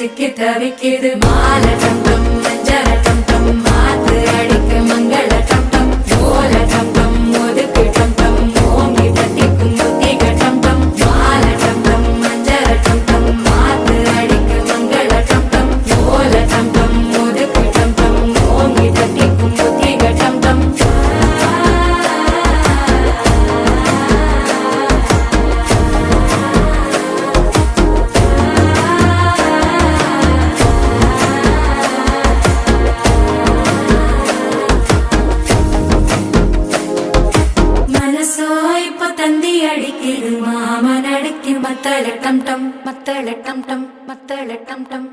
சிக்கி தவிக்குது மால டம் டம் மஞ்சள டம் டம் மாத்து அடிக்க மங்கள டம் டம் ஓல டம் டம் ஒதுக்கு டம் டம் ஓங்கி தட்டிக்கும் புத்திக டம் டம் மால டம் டம் மஞ்சள டம் டம் மாத்து அடிக்க மங்கள டம் டம் ஓல டம் டம் ஒதுக்கு டம் டம் ஓங்கி தட்டிக்கும் புத்திக டம் டம் தந்தி அடிக்குது மாமன் அடிக்கு மத்தள டம் டம் மத்தள டம் டம் மத்தள டம் டம்